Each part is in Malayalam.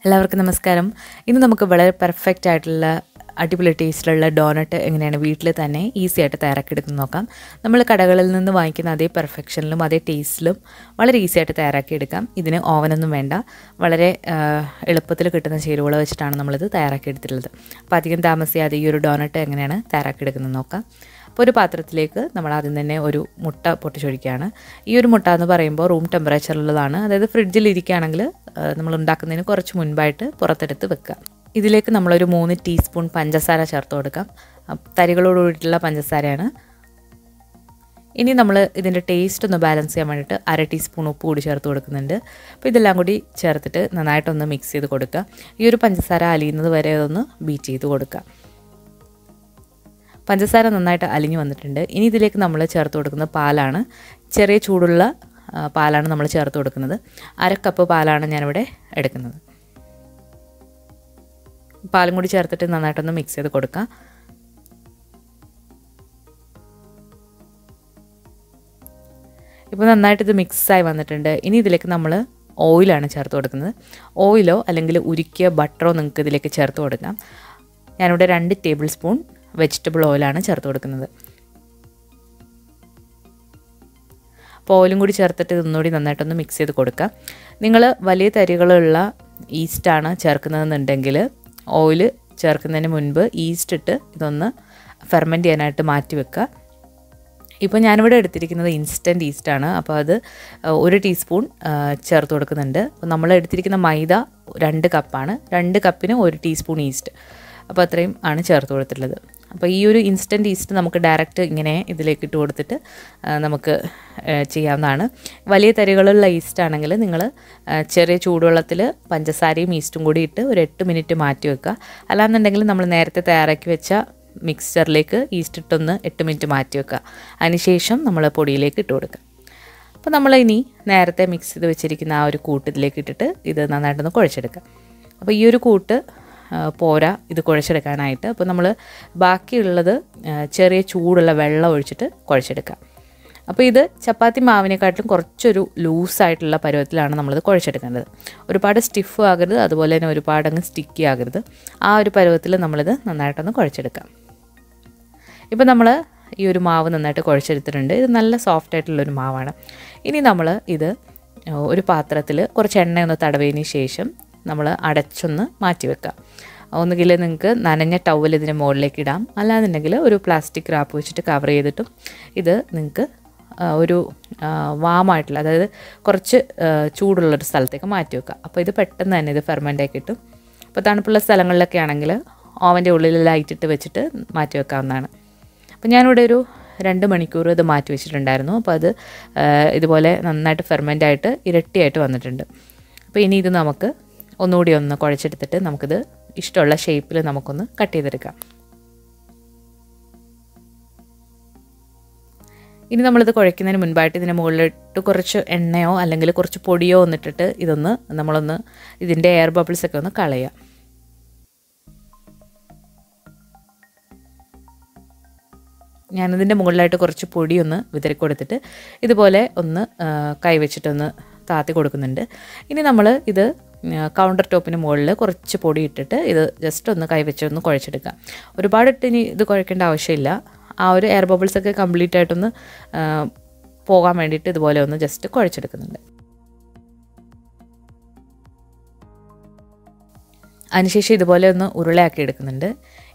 എല്ലാവർക്കും നമസ്കാരം. ഇന്ന് നമുക്ക് വളരെ പെർഫെക്റ്റ് ആയിട്ടുള്ള അടിപൊളി ടേസ്റ്റിലുള്ള ഡോണട്ട് എങ്ങനെയാണ് വീട്ടിൽ തന്നെ ഈസി ആയിട്ട് തയ്യാറാക്കിയെടുക്കുന്നത് നോക്കാം. നമ്മൾ കടകളിൽ നിന്ന് വാങ്ങിക്കുന്ന അതേ പെർഫെക്ഷനിലും അതേ ടേസ്റ്റിലും വളരെ ഈസി ആയിട്ട് തയ്യാറാക്കിയെടുക്കാം. ഇതിന് ഓവനൊന്നും വേണ്ട. വളരെ എളുപ്പത്തിൽ കിട്ടുന്ന ചേരുവകൾ വെച്ചിട്ടാണ് നമ്മളിത് തയ്യാറാക്കിയെടുത്തിട്ടുള്ളത്. അപ്പോൾ അധികം താമസിയാതെ ഈ ഒരു ഡോണട്ട് എങ്ങനെയാണ് തയ്യാറാക്കിയെടുക്കുന്നത് നോക്കാം. അപ്പോൾ ഒരു പാത്രത്തിലേക്ക് നമ്മൾ ആദ്യം തന്നെ ഒരു മുട്ട പൊട്ടിച്ചൊഴിക്കുകയാണ്. ഈ ഒരു മുട്ട എന്ന് പറയുമ്പോൾ റൂം ടെമ്പറേച്ചറിലുള്ളതാണ്. അതായത് ഫ്രിഡ്ജിൽ ഇരിക്കുകയാണെങ്കിൽ നമ്മൾ ഉണ്ടാക്കുന്നതിന് കുറച്ച് മുൻപായിട്ട് പുറത്തെടുത്ത് വെക്കുക. ഇതിലേക്ക് നമ്മളൊരു 3 ടീസ്പൂൺ പഞ്ചസാര ചേർത്ത് കൊടുക്കാം. തരികളോടുകൂടിയിട്ടുള്ള പഞ്ചസാരയാണ്. ഇനി നമ്മൾ ഇതിൻ്റെ ടേസ്റ്റ് ഒന്ന് ബാലൻസ് ചെയ്യാൻ വേണ്ടിയിട്ട് 1/2 ടീസ്പൂൺ ഉപ്പ് കൂടി ചേർത്ത് കൊടുക്കുന്നുണ്ട്. അപ്പോൾ ഇതെല്ലാം കൂടി ചേർത്തിട്ട് നന്നായിട്ടൊന്ന് മിക്സ് ചെയ്ത് കൊടുക്കുക. ഈ ഒരു പഞ്ചസാര അലിയുന്നത് വരെ ഒന്ന് ബീറ്റ് ചെയ്ത് കൊടുക്കുക. പഞ്ചസാര നന്നായിട്ട് അലിഞ്ഞു വന്നിട്ടുണ്ട്. ഇനി ഇതിലേക്ക് നമ്മൾ ചേർത്ത് കൊടുക്കുന്നത് പാലാണ്. ചെറിയ ചൂടുള്ള പാലാണ് നമ്മൾ ചേർത്ത് കൊടുക്കുന്നത്. 1/2 കപ്പ് പാലാണ് ഞാനിവിടെ എടുക്കുന്നത്. പാലും കൂടി ചേർത്തിട്ട് നന്നായിട്ടൊന്ന് മിക്സ് ചെയ്ത് കൊടുക്കുക. ഇപ്പോൾ നന്നായിട്ട് ഇത് മിക്സായി വന്നിട്ടുണ്ട്. ഇനി ഇതിലേക്ക് നമ്മൾ ഓയിലാണ് ചേർത്ത് കൊടുക്കുന്നത്. ഓയിലോ അല്ലെങ്കിൽ ഉരുക്കിയ ബട്ടറോ നിങ്ങൾക്ക് ഇതിലേക്ക് ചേർത്ത് കൊടുക്കാം. ഞാനിവിടെ 2 ടേബിൾ സ്പൂൺ വെജിറ്റബിൾ ഓയിലാണ് ചേർത്ത് കൊടുക്കുന്നത്. അപ്പോൾ ഓയിലും കൂടി ചേർത്തിട്ട് ഇതൊന്നുകൂടി നന്നായിട്ടൊന്ന് മിക്സ് ചെയ്ത് കൊടുക്കുക. നിങ്ങൾ വലിയ തരികളുള്ള ഈസ്റ്റാണ് ചേർക്കുന്നതെന്നുണ്ടെങ്കിൽ ഓയിൽ ചേർക്കുന്നതിന് മുൻപ് ഈസ്റ്റ് ഇട്ട് ഇതൊന്ന് ഫെർമെൻറ്റ് ചെയ്യാനായിട്ട് മാറ്റി വെക്കുക. ഇപ്പോൾ ഞാനിവിടെ എടുത്തിരിക്കുന്നത് ഇൻസ്റ്റൻറ്റ് ഈസ്റ്റാണ്. അപ്പോൾ അത് 1 ടീസ്പൂൺ ചേർത്ത് കൊടുക്കുന്നുണ്ട്. അപ്പോൾ നമ്മൾ എടുത്തിരിക്കുന്ന മൈദ 2 കപ്പാണ്. 2 കപ്പിന് 1 ടീസ്പൂൺ ഈസ്റ്റ്. അപ്പോൾ അത്രയും ആണ് ചേർത്ത് കൊടുത്തിട്ടുള്ളത്. അപ്പോൾ ഈ ഒരു ഇൻസ്റ്റൻറ്റ് ഈസ്റ്റ് നമുക്ക് ഡയറക്റ്റ് ഇങ്ങനെ ഇതിലേക്ക് ഇട്ട് കൊടുത്തിട്ട് നമുക്ക് ചെയ്യാവുന്നതാണ്. വലിയ തരികളുള്ള ഈസ്റ്റ് ആണെങ്കിൽ നിങ്ങൾ ചെറിയ ചൂടുവെള്ളത്തിൽ പഞ്ചസാരയും ഈസ്റ്റും കൂടി ഇട്ട് ഒരു 8 മിനിറ്റ് മാറ്റി വെക്കുക. അല്ലാന്നുണ്ടെങ്കിൽ നമ്മൾ നേരത്തെ തയ്യാറാക്കി വെച്ച മിക്സ്ചറിലേക്ക് ഈസ്റ്റ് ഇട്ടൊന്ന് 8 മിനിറ്റ് മാറ്റി വെക്കുക. അതിനുശേഷം നമ്മൾ പൊടിയിലേക്ക് ഇട്ട് കൊടുക്കുക. അപ്പോൾ നമ്മൾ ഇനി നേരത്തെ മിക്സ് ചെയ്ത് വെച്ചിരിക്കുന്ന ആ ഒരു കൂട്ട് ഇതിലേക്ക് ഇട്ടിട്ട് ഇത് നന്നായിട്ടൊന്ന് കുഴച്ചെടുക്കുക. അപ്പോൾ ഈ ഒരു കൂട്ട് പോരാ ഇത് കുഴച്ചെടുക്കാനായിട്ട്. അപ്പോൾ നമ്മൾ ബാക്കിയുള്ളത് ചെറിയ ചൂടുള്ള വെള്ളം ഒഴിച്ചിട്ട് കുഴച്ചെടുക്കുക. അപ്പോൾ ഇത് ചപ്പാത്തി മാവിനെക്കാട്ടിലും കുറച്ചൊരു ലൂസായിട്ടുള്ള പരുവത്തിലാണ് നമ്മളിത് കുഴച്ചെടുക്കേണ്ടത്. ഒരുപാട് സ്റ്റിഫ് ആകരുത്, അതുപോലെ തന്നെ ഒരുപാടങ്ങ് സ്റ്റിക്കി ആകരുത്. ആ ഒരു പരുവത്തിൽ നമ്മളിത് നന്നായിട്ടൊന്ന് കുഴച്ചെടുക്കാം. ഇപ്പോൾ നമ്മൾ ഈ ഒരു മാവ് നന്നായിട്ട് കുഴച്ചെടുത്തിട്ടുണ്ട്. ഇത് നല്ല സോഫ്റ്റ് ആയിട്ടുള്ളൊരു മാവാണ്. ഇനി നമ്മൾ ഇത് ഒരു പാത്രത്തിൽ കുറച്ച് എണ്ണയൊന്ന് തടവിയതിന് ശേഷം നമ്മൾ അടച്ചൊന്ന് മാറ്റി വെക്കുക. ഒന്നുകിൽ നിങ്ങൾക്ക് നനഞ്ഞ ടവൽ ഇതിന് മുകളിലേക്ക് ഇടാം, അല്ലാന്നുണ്ടെങ്കിൽ ഒരു പ്ലാസ്റ്റിക് റാപ്പ് വെച്ചിട്ട് കവർ ചെയ്തിട്ടും ഇത് നിങ്ങൾക്ക് ഒരു വാമായിട്ടുള്ള, അതായത് കുറച്ച് ചൂടുള്ളൊരു സ്ഥലത്തേക്ക് മാറ്റി വെക്കുക. അപ്പോൾ ഇത് പെട്ടെന്ന് തന്നെ ഇത് ഫെർമെൻ്റായി കിട്ടും. അപ്പോൾ തണുപ്പുള്ള സ്ഥലങ്ങളിലൊക്കെ ആണെങ്കിൽ ഓവൻ്റെ ഉള്ളിൽ ലൈറ്റ് ഇട്ട് വെച്ചിട്ട് മാറ്റി വെക്കാവുന്നതാണ്. അപ്പോൾ ഞാനിവിടെ ഒരു 2 മണിക്കൂർ ഇത് മാറ്റി വെച്ചിട്ടുണ്ടായിരുന്നു. അപ്പോൾ അത് ഇതുപോലെ നന്നായിട്ട് ഫെർമെൻ്റായിട്ട് ഇരട്ടിയായിട്ട് വന്നിട്ടുണ്ട്. അപ്പോൾ ഇനി ഇത് നമുക്ക് ഒന്നുകൂടി ഒന്ന് കുഴച്ചെടുത്തിട്ട് നമുക്കിത് ഇഷ്ടമുള്ള ഷേപ്പിൽ നമുക്കൊന്ന് കട്ട് ചെയ്തെടുക്കാം. ഇനി നമ്മളിത് കുഴയ്ക്കുന്നതിന് മുൻപായിട്ട് ഇതിന് മുകളിലിട്ട് കുറച്ച് എണ്ണയോ അല്ലെങ്കിൽ കുറച്ച് പൊടിയോ ഒന്നിട്ടിട്ട് ഇതൊന്ന് നമ്മളൊന്ന് ഇതിൻ്റെ എയർ ബബിൾസൊക്കെ ഒന്ന് കളയുക. ഞാനിതിൻ്റെ മുകളിലായിട്ട് കുറച്ച് പൊടിയൊന്ന് വിതറി കൊടുത്തിട്ട് ഇതുപോലെ ഒന്ന് കൈവച്ചിട്ടൊന്ന് താത്തി കൊടുക്കുന്നുണ്ട്. ഇനി നമ്മൾ ഇത് കൗണ്ടർ ടോപ്പിന് മുകളിൽ കുറച്ച് പൊടി ഇട്ടിട്ട് ഇത് ജസ്റ്റ് ഒന്ന് കൈവച്ചൊന്ന് കുഴച്ചെടുക്കുക. ഒരുപാടിട്ട് ഇനി ഇത് കുഴക്കേണ്ട ആവശ്യമില്ല. ആ ഒരു എയർ ബബിൾസൊക്കെ കംപ്ലീറ്റ് ആയിട്ടൊന്ന് പോകാൻ വേണ്ടിയിട്ട് ഇതുപോലെ ഒന്ന് ജസ്റ്റ് കുഴച്ചെടുക്കുന്നുണ്ട്. അതിനുശേഷം ഇതുപോലെ ഒന്ന് ഉരുളയാക്കി എടുക്കുന്നുണ്ട്.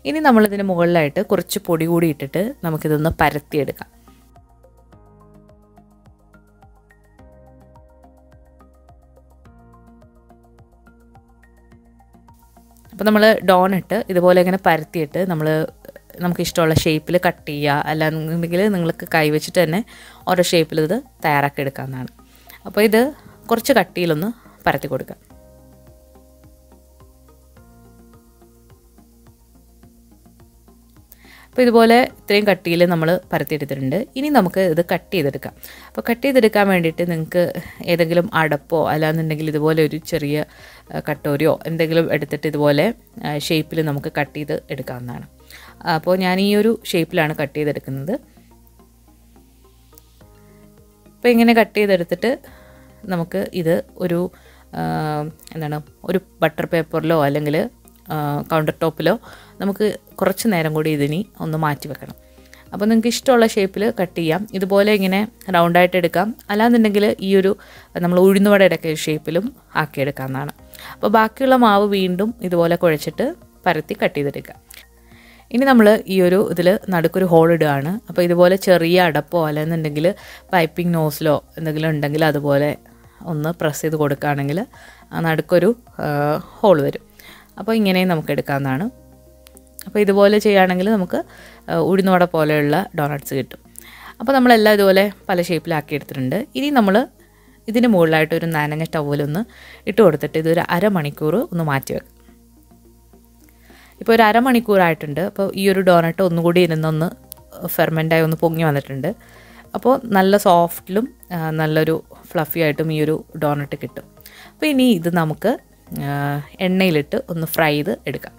ഇനി നമ്മളിതിന് മുകളിലായിട്ട് കുറച്ച് പൊടി കൂടി ഇട്ടിട്ട് നമുക്കിതൊന്ന് പരത്തിയെടുക്കാം. അപ്പോൾ നമ്മൾ ഡോണട്ട് ഇതുപോലെ ഇങ്ങനെ പരത്തിയിട്ട് നമുക്ക് ഇഷ്ടമുള്ള ഷേപ്പിൽ കട്ട് ചെയ്യുക, അല്ലാന്നുണ്ടെങ്കിൽ നിങ്ങൾക്ക് കൈവച്ചിട്ട് തന്നെ ഓരോ ഷേപ്പിൽ ഇത് തയ്യാറാക്കി എടുക്കാവുന്നതാണ്. അപ്പോൾ ഇത് കുറച്ച് കട്ടിയിലൊന്ന് പരത്തി കൊടുക്കുക. അപ്പോൾ ഇതുപോലെ ഇത്രയും കട്ടിയിൽ നമ്മൾ പരത്തിയെടുത്തിട്ടുണ്ട്. ഇനി നമുക്ക് ഇത് കട്ട് ചെയ്തെടുക്കാം. അപ്പോൾ കട്ട് ചെയ്തെടുക്കാൻ വേണ്ടിയിട്ട് നിങ്ങൾക്ക് ഏതെങ്കിലും അടപ്പോ അല്ലാന്നുണ്ടെങ്കിൽ ഇതുപോലെ ഒരു ചെറിയ കട്ടോരിയോ എന്തെങ്കിലും എടുത്തിട്ട് ഇതുപോലെ ഷേപ്പിൽ നമുക്ക് കട്ട് ചെയ്ത് എടുക്കാവുന്നതാണ്. അപ്പോൾ ഞാൻ ഈ ഒരു ഷേപ്പിലാണ് കട്ട് ചെയ്തെടുക്കുന്നത്. അപ്പോൾ ഇങ്ങനെ കട്ട് ചെയ്തെടുത്തിട്ട് നമുക്ക് ഇത് ഒരു എന്താണ് ഒരു ബട്ടർ പേപ്പറിലോ അല്ലെങ്കിൽ കൗണ്ടർ ടോപ്പിലോ നമുക്ക് കുറച്ച് നേരം കൂടി ഇതിനി ഒന്ന് മാറ്റി വെക്കണം. അപ്പോൾ നിങ്ങൾക്ക് ഇഷ്ടമുള്ള ഷേപ്പിൽ കട്ട് ചെയ്യാം. ഇതുപോലെ ഇങ്ങനെ റൗണ്ടായിട്ട് എടുക്കാം, അല്ലാന്നുണ്ടെങ്കിൽ ഈ ഒരു നമ്മൾ ഉഴുന്നുവടയുടെ ഷേപ്പിലും ആക്കിയെടുക്കാവുന്നതാണ്. അപ്പോൾ ബാക്കിയുള്ള മാവ് വീണ്ടും ഇതുപോലെ കുഴച്ചിട്ട് പരത്തി കട്ട് ചെയ്തെടുക്കുക. ഇനി നമ്മൾ ഈ ഒരു ഇതിൽ നടുക്കൊരു ഹോൾ ഇടുകയാണ്. അപ്പോൾ ഇതുപോലെ ചെറിയ അടപ്പോ അല്ലെന്നുണ്ടെങ്കിൽ പൈപ്പിംഗ് നോസിലോ എന്തെങ്കിലും ഉണ്ടെങ്കിൽ അതുപോലെ ഒന്ന് പ്രസ് ചെയ്ത് കൊടുക്കുകയാണെങ്കിൽ നടുക്കൊരു ഹോൾ വരും. അപ്പോൾ ഇങ്ങനെയും നമുക്ക് എടുക്കാവുന്നതാണ്. അപ്പോൾ ഇതുപോലെ ചെയ്യുകയാണെങ്കിൽ നമുക്ക് ഉഴുന്നുവട പോലെയുള്ള ഡോണട്ട്സ് കിട്ടും. അപ്പോൾ നമ്മളെല്ലാം ഇതുപോലെ പല ഷേപ്പിലാക്കി എടുത്തിട്ടുണ്ട്. ഇനി നമ്മൾ ഇതിന് മുകളിലായിട്ട് ഒരു നനഞ്ഞ ടവലൊന്ന് ഇട്ട് കൊടുത്തിട്ട് ഇതൊരു അരമണിക്കൂർ ഒന്ന് മാറ്റി വെക്കാം. ഇപ്പോൾ ഒരു അരമണിക്കൂറായിട്ടുണ്ട്. അപ്പോൾ ഈ ഒരു ഡോണട്ട് ഒന്നുകൂടി ഇരുന്നൊന്ന് ഫെർമെൻ്റായി ഒന്ന് പൊങ്ങി വന്നിട്ടുണ്ട്. അപ്പോൾ നല്ല സോഫ്റ്റിലും നല്ലൊരു ഫ്ലഫി ആയിട്ടും ഈ ഒരു ഡോണട്ട് കിട്ടും. അപ്പോൾ ഇനി ഇത് നമുക്ക് എണ്ണയിലിട്ട് ഒന്ന് ഫ്രൈ ചെയ്ത് എടുക്കാം.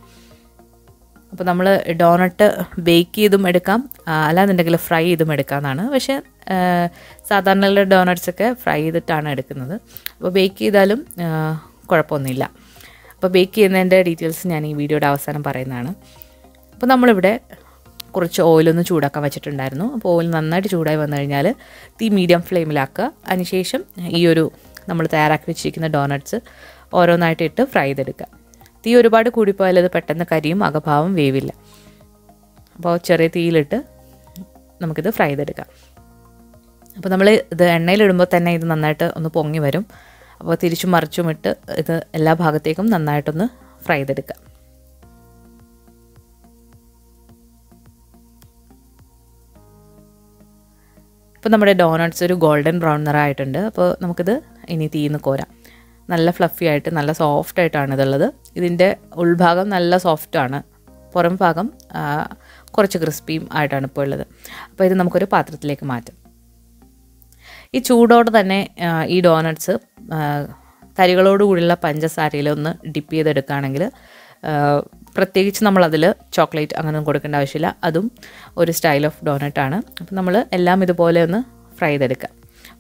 അപ്പോൾ നമ്മൾ ഡോണട്ട് ബേക്ക് ചെയ്തും എടുക്കാം, അല്ലാന്നുണ്ടെങ്കിൽ ഫ്രൈ ചെയ്തും എടുക്കാമെന്നാണ്. പക്ഷേ സാധാരണയുള്ള ഡോണട്ട്സൊക്കെ ഫ്രൈ ചെയ്തിട്ടാണ് എടുക്കുന്നത്. അപ്പോൾ ബേക്ക് ചെയ്താലും കുഴപ്പമൊന്നുമില്ല. അപ്പോൾ ബേക്ക് ചെയ്യുന്നതിൻ്റെ ഡീറ്റെയിൽസ് ഞാൻ ഈ വീഡിയോയുടെ അവസാനം പറയുന്നതാണ്. അപ്പോൾ നമ്മളിവിടെ കുറച്ച് ഓയിലൊന്ന് ചൂടാക്കാൻ വെച്ചിട്ടുണ്ടായിരുന്നു. അപ്പോൾ ഓയിൽ നന്നായിട്ട് ചൂടായി വന്നു കഴിഞ്ഞാൽ തീ മീഡിയം ഫ്ലെയിമിലാക്കുക. അതിനുശേഷം ഈ ഒരു നമ്മൾ തയ്യാറാക്കി വെച്ചിരിക്കുന്ന ഡോണട്ട്സ് ഓരോന്നായിട്ട് ഇട്ട് ഫ്രൈ ചെയ്തെടുക്കുക. തീ ഒരുപാട് കൂടിപ്പോയാൽ അത് പെട്ടെന്ന് കരിയും, അകഭാവം വേവില്ല. അപ്പോൾ ചെറിയ തീയിലിട്ട് നമുക്കിത് ഫ്രൈ ചെയ്തെടുക്കാം. അപ്പോൾ നമ്മൾ ഇത് എണ്ണയിലിടുമ്പോൾ തന്നെ ഇത് നന്നായിട്ട് ഒന്ന് പൊങ്ങി വരും. അപ്പോൾ തിരിച്ചും മറിച്ചും ഇട്ട് ഇത് എല്ലാ ഭാഗത്തേക്കും നന്നായിട്ടൊന്ന് ഫ്രൈ ചെയ്തെടുക്കാം. ഇപ്പോൾ നമ്മുടെ ഡോണട്ട്സ് ഒരു ഗോൾഡൻ ബ്രൗൺ നിറമായിട്ടുണ്ട്. അപ്പോൾ നമുക്കിത് ഇനി തീയിന്ന് കോരാം. നല്ല ഫ്ലഫി ആയിട്ട് നല്ല സോഫ്റ്റ് ആയിട്ടാണ് ഇതുള്ളത്. ഇതിൻ്റെ ഉൾഭാഗം നല്ല സോഫ്റ്റാണ്, പുറം ഭാഗം കുറച്ച് ക്രിസ്പിയും ആയിട്ടാണ് ഇപ്പോൾ ഉള്ളത്. അപ്പോൾ ഇത് നമുക്കൊരു പാത്രത്തിലേക്ക് മാറ്റാം. ഈ ചൂടോടെ തന്നെ ഈ ഡോണട്ട്സ് തരികളോടുകൂടിയുള്ള പഞ്ചസാരയിൽ ഒന്ന് ഡിപ്പ് ചെയ്തെടുക്കുകയാണെങ്കിൽ പ്രത്യേകിച്ച് നമ്മളതിൽ ചോക്ലേറ്റ് അങ്ങനെ കൊടുക്കേണ്ട ആവശ്യമില്ല. അതും ഒരു സ്റ്റൈൽ ഓഫ് ഡോണട്ടാണ്. അപ്പോൾ നമ്മൾ എല്ലാം ഇതുപോലെ ഒന്ന് ഫ്രൈ ചെയ്തെടുക്കാം.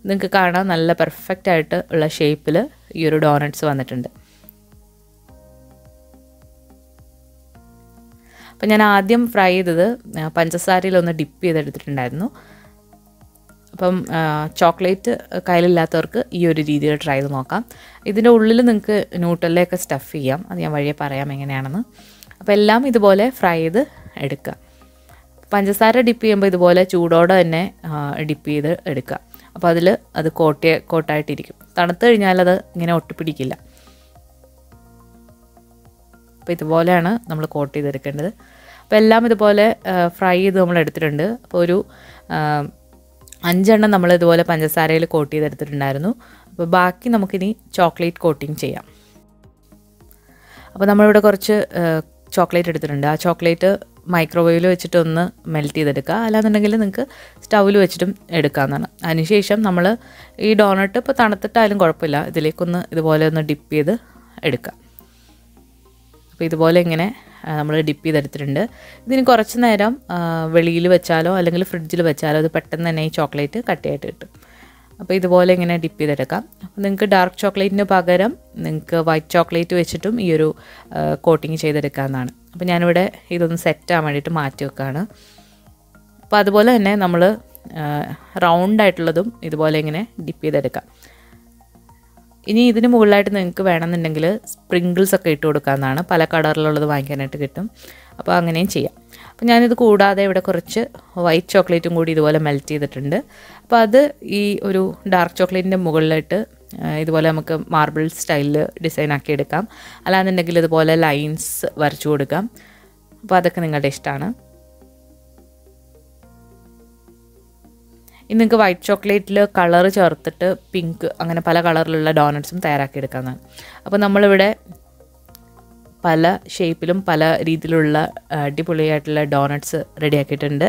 നിങ്ങൾക്ക് കാണാൻ നല്ല പെർഫെക്റ്റ് ആയിട്ട് ഉള്ള ഷേപ്പിൽ ഈ ഒരു ഡോണട്ട്സ് വന്നിട്ടുണ്ട്. അപ്പം ഞാൻ ആദ്യം ഫ്രൈ ചെയ്തത് പഞ്ചസാരയിലൊന്ന് ഡിപ്പ് ചെയ്തെടുത്തിട്ടുണ്ടായിരുന്നു. അപ്പം ചോക്ലേറ്റ് കയ്യിലില്ലാത്തവർക്ക് ഈ ഒരു രീതിയിൽ ട്രൈ ചെയ്ത് നോക്കാം. ഇതിൻ്റെ ഉള്ളിൽ നിങ്ങൾക്ക് ന്യൂട്ടല്ലയൊക്കെ സ്റ്റഫ് ചെയ്യാം, അത് ഞാൻ വഴിയെ പറയാം എങ്ങനെയാണെന്ന്. അപ്പോൾ എല്ലാം ഇതുപോലെ ഫ്രൈ ചെയ്ത് എടുക്കുക. പഞ്ചസാര ഡിപ്പ് ചെയ്യുമ്പോൾ ഇതുപോലെ ചൂടോടെ തന്നെ ഡിപ്പ് ചെയ്ത് എടുക്കുക. അപ്പോൾ അത് കോട്ടായിട്ടിരിക്കും. തണുത്ത് കഴിഞ്ഞാൽ അത് ഇങ്ങനെ ഒട്ടിപ്പിടിക്കില്ല. അപ്പോൾ ഇതുപോലെയാണ് നമ്മൾ കോട്ട് ചെയ്തെടുക്കേണ്ടത്. അപ്പോൾ എല്ലാം ഇതുപോലെ ഫ്രൈ ചെയ്ത് നമ്മൾ എടുത്തിട്ടുണ്ട്. അപ്പോൾ ഒരു 5 എണ്ണം നമ്മൾ ഇതുപോലെ പഞ്ചസാരയിൽ കോട്ട് ചെയ്തെടുത്തിട്ടുണ്ടായിരുന്നു. അപ്പോൾ ബാക്കി നമുക്കിനി ചോക്ലേറ്റ് കോട്ടിങ് ചെയ്യാം. അപ്പോൾ നമ്മളിവിടെ കുറച്ച് ചോക്ലേറ്റ് എടുത്തിട്ടുണ്ട്. ആ ചോക്ലേറ്റ് മൈക്രോവേവിൽ വെച്ചിട്ട് ഒന്ന് മെൽറ്റ് ചെയ്തെടുക്കുക, അല്ലാന്നുണ്ടെങ്കിൽ നിങ്ങൾക്ക് സ്റ്റൗവിൽ വെച്ചിട്ടും എടുക്കാവുന്നതാണ്. അതിനുശേഷം നമ്മൾ ഈ ഡോണട്ട് ഇപ്പോൾ തണുത്തിട്ടായാലും കുഴപ്പമില്ല, ഇതിലേക്കൊന്ന് ഇതുപോലെ ഒന്ന് ഡിപ്പ് ചെയ്ത് എടുക്കുക. അപ്പോൾ ഇതുപോലെ ഇങ്ങനെ നമ്മൾ ഡിപ്പ് ചെയ്തെടുത്തിട്ടുണ്ട്. ഇതിന് കുറച്ച് നേരം വെളിയിൽ വെച്ചാലോ അല്ലെങ്കിൽ ഫ്രിഡ്ജിൽ വെച്ചാലോ അത് പെട്ടെന്ന് തന്നെ ഈ ചോക്ലേറ്റ് കട്ടിയായിട്ട് കിട്ടും. അപ്പോൾ ഇതുപോലെ ഇങ്ങനെ ഡിപ്പ് ചെയ്തെടുക്കാം. അപ്പോൾ നിങ്ങൾക്ക് ഡാർക്ക് ചോക്ലേറ്റിന് പകരം നിങ്ങൾക്ക് വൈറ്റ് ചോക്ലേറ്റ് വെച്ചിട്ടും ഈ ഒരു കോട്ടിങ് ചെയ്തെടുക്കാവുന്നതാണ്. അപ്പോൾ ഞാനിവിടെ ഇതൊന്ന് സെറ്റാകാൻ വേണ്ടിയിട്ട് മാറ്റി വെക്കുകയാണ്. അപ്പോൾ അതുപോലെ തന്നെ നമ്മൾ റൗണ്ടായിട്ടുള്ളതും ഇതുപോലെ ഇങ്ങനെ ഡിപ്പ് ചെയ്തെടുക്കാം. ഇനി ഇതിന് മുകളിലായിട്ട് നിങ്ങൾക്ക് വേണമെന്നുണ്ടെങ്കിൽ സ്പ്രിങ്കിൾസ് ഒക്കെ ഇട്ട് കൊടുക്കാവുന്നതാണ്. പല കളറിലുള്ളത് വാങ്ങിക്കാനായിട്ട് കിട്ടും. അപ്പോൾ അങ്ങനെയും ചെയ്യാം. അപ്പോൾ ഞാനിത് കൂടാതെ ഇവിടെ കുറച്ച് വൈറ്റ് ചോക്ലേറ്റും കൂടി ഇതുപോലെ മെൽറ്റ് ചെയ്തിട്ടുണ്ട്. അപ്പോൾ അത് ഈ ഒരു ഡാർക്ക് ചോക്ലേറ്റിൻ്റെ മുകളിലായിട്ട് ഇതുപോലെ നമുക്ക് മാർബിൾ സ്റ്റൈലിൽ ഡിസൈൻ ആക്കി എടുക്കാം, അല്ലാന്നുണ്ടെങ്കിൽ ഇതുപോലെ ലൈൻസ് വരച്ചു കൊടുക്കാം. അപ്പോൾ അതൊക്കെ നിങ്ങളുടെ ഇഷ്ടമാണ്. ഇനി നിങ്ങൾക്ക് വൈറ്റ് ചോക്ലേറ്റിൽ കളർ ചേർത്തിട്ട് പിങ്ക് അങ്ങനെ പല കളറിലുള്ള ഡോണട്ട്സും തയ്യാറാക്കിയെടുക്കാവുന്നതാണ്. അപ്പോൾ നമ്മളിവിടെ പല ഷേപ്പിലും പല രീതിയിലുള്ള അടിപൊളിയായിട്ടുള്ള ഡോണട്ട്സ് റെഡിയാക്കിയിട്ടുണ്ട്.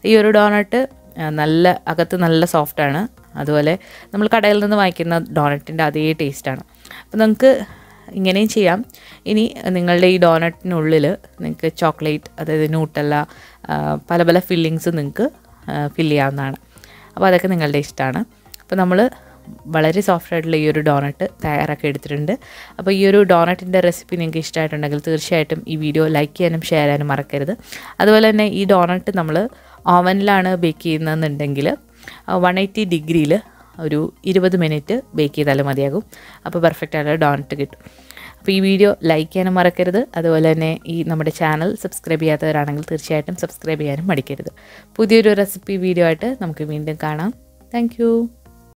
ഈ ഒരു ഡോണട്ട് അകത്ത് നല്ല സോഫ്റ്റാണ്. അതുപോലെ നമ്മൾ കടയിൽ നിന്ന് വാങ്ങിക്കുന്ന ഡോണറ്റിൻ്റെ അതേ ടേസ്റ്റാണ്. അപ്പോൾ നിങ്ങൾക്ക് ഇങ്ങനെയും ചെയ്യാം. ഇനി നിങ്ങളുടെ ഈ ഡോണറ്റിനുള്ളിൽ നിങ്ങൾക്ക് ചോക്ലേറ്റ്, അതായത് ന്യൂട്ടല്ല, പല പല ഫില്ലിങ്സ് നിങ്ങൾക്ക് ഫില്ല് ചെയ്യാവുന്നതാണ്. അപ്പോൾ അതൊക്കെ നിങ്ങളുടെ ഇഷ്ടമാണ്. അപ്പോൾ നമ്മൾ വളരെ സോഫ്റ്റ് ആയിട്ടുള്ള ഈ ഒരു ഡോണട്ട് തയ്യാറാക്കി എടുത്തിട്ടുണ്ട്. അപ്പോൾ ഈ ഒരു ഡോണറ്റിൻ്റെ റെസിപ്പി നിങ്ങൾക്ക് ഇഷ്ടമായിട്ടുണ്ടെങ്കിൽ തീർച്ചയായിട്ടും ഈ വീഡിയോ ലൈക്ക് ചെയ്യാനും ഷെയർ ചെയ്യാനും മറക്കരുത്. അതുപോലെ തന്നെ ഈ ഡോണട്ട് നമ്മൾ ഓവനിലാണ് ബേക്ക് ചെയ്യുന്നതെന്നുണ്ടെങ്കിൽ 180 ഡിഗ്രിയിൽ ഒരു 20 മിനിറ്റ് ബേക്ക് ചെയ്താലും മതിയാകും. അപ്പോൾ പെർഫെക്റ്റ് ആയിട്ടുള്ള ഡോണറ്റ് കിട്ടും. അപ്പോൾ ഈ വീഡിയോ ലൈക്ക് ചെയ്യാനും മറക്കരുത്. അതുപോലെ തന്നെ ഈ നമ്മുടെ ചാനൽ സബ്സ്ക്രൈബ് ചെയ്യാത്തവരാണെങ്കിൽ തീർച്ചയായിട്ടും സബ്സ്ക്രൈബ് ചെയ്യാനും മടിക്കരുത്. പുതിയൊരു റെസിപ്പി വീഡിയോ ആയിട്ട് നമുക്ക് വീണ്ടും കാണാം. താങ്ക്